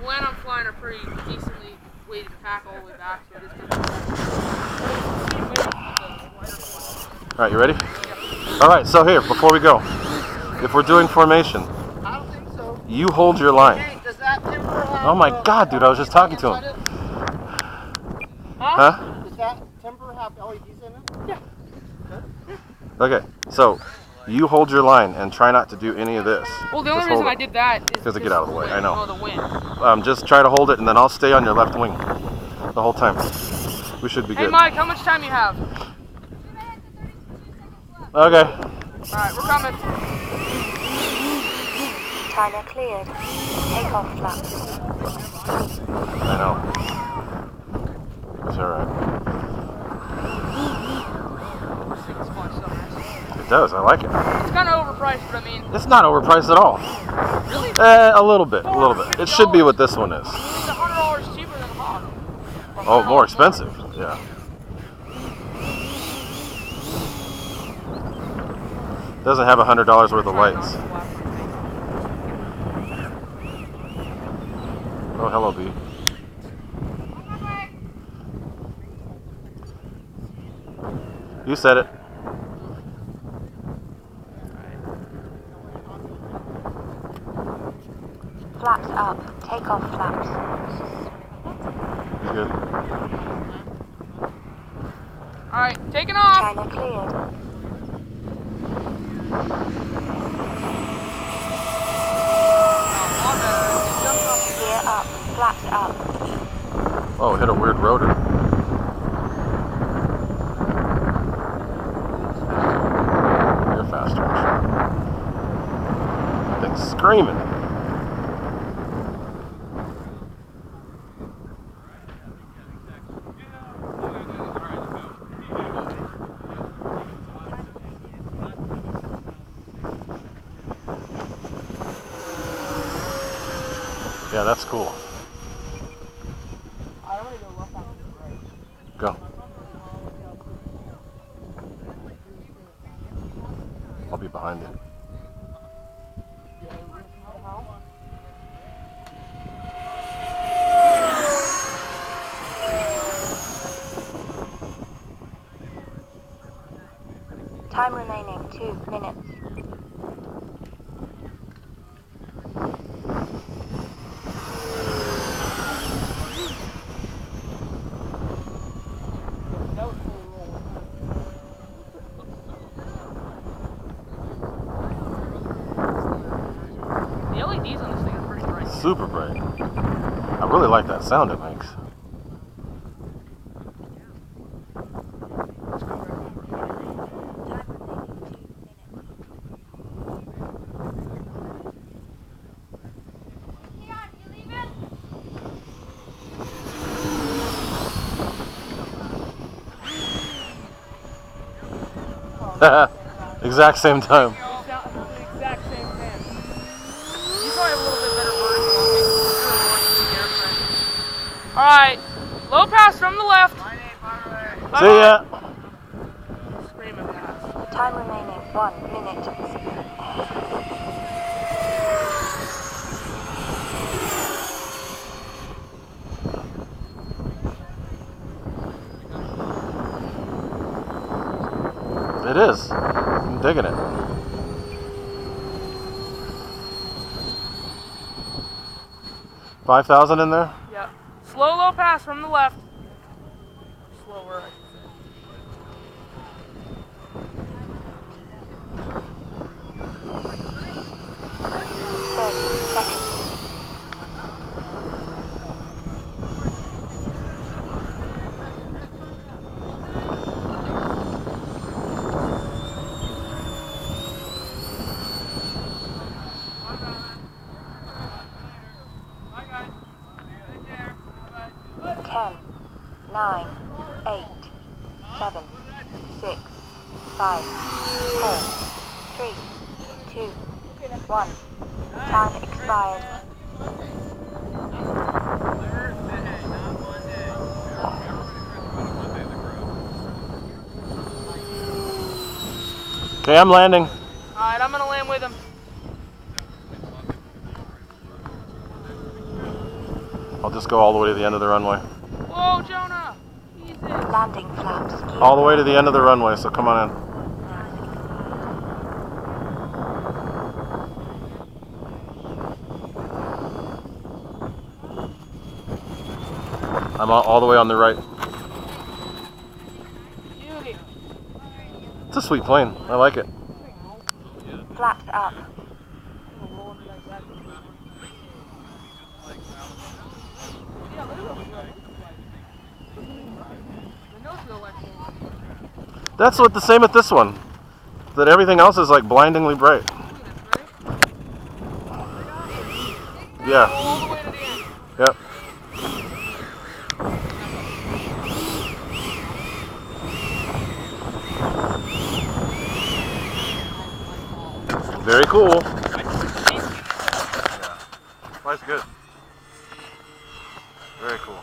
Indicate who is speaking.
Speaker 1: when I'm flying a pretty decently weighted pack all the way back, so it is good.
Speaker 2: Alright, you ready? Alright, so here, before we go, if we're doing formation,
Speaker 3: I don't think so.
Speaker 2: you hold your line.
Speaker 3: Hey, does that timber have,
Speaker 2: Oh my god, dude, I was just talking to him. Huh?
Speaker 3: Does that timber have LEDs in it?
Speaker 1: Yeah.
Speaker 2: Okay, so you hold your line and try not to do any of this.
Speaker 1: Well, the only reason I did that is
Speaker 2: because to get out of the way. I know.
Speaker 1: Oh, the wind.
Speaker 2: Just try to hold it, and then I'll stay on your left wing the whole time. We should be good.
Speaker 1: Hey, Mike, how much time you have?
Speaker 2: Okay.
Speaker 1: All right, we're coming.
Speaker 4: Tyler cleared. Take off flaps.
Speaker 2: I know. It's alright. It does, I like it.
Speaker 1: It's kind of overpriced, but I mean...
Speaker 2: It's not overpriced at all.
Speaker 1: Really?
Speaker 2: A little bit, a little bit. It should be what this one is.
Speaker 1: It's $100 cheaper than a Hawk.
Speaker 2: Oh, more expensive, yeah. Doesn't have $100 worth of lights. Oh, hello, B. You said it.
Speaker 4: Flaps up. Take off flaps.
Speaker 2: You good?
Speaker 1: Alright, taking off.
Speaker 4: China cleared. Gear up. Flaps up.
Speaker 2: Oh, hit a weird rotor. You're faster. That thing's screaming. Yeah, that's cool. Go. I'll be behind you.
Speaker 4: Time remaining 2 minutes.
Speaker 1: The LEDs on this thing are pretty bright.
Speaker 2: Super bright. I really like that sound it makes. Exact same time.
Speaker 1: Exact same thing. You probably have a little bit better vertical. Alright, low pass from the left.
Speaker 2: See ya.
Speaker 1: Screaming pass.
Speaker 4: Time remaining 1 minute.
Speaker 2: It is. I'm digging it. $5,000 in there?
Speaker 1: Yep. Slow low pass from the left. Slower, I should say.
Speaker 4: Ten, 9, 8, 7, 6, 5, 4, 3, 2, 1. Time expired.
Speaker 2: Okay, I'm landing.
Speaker 1: Alright, I'm gonna land with him.
Speaker 2: I'll just go all the way to the end of the runway.
Speaker 1: Whoa, Jonah! Easy.
Speaker 4: Landing flaps. Gear.
Speaker 2: All the way to the end of the runway, so come on in. I'm all the way on the right.
Speaker 1: Beauty.
Speaker 2: It's a sweet plane. I like it.
Speaker 4: Flaps up.
Speaker 2: That's what the same with this one. That everything else is like blindingly bright. Yeah.
Speaker 1: All the way to the end.
Speaker 2: Yep. Very cool. Flies good. Very cool.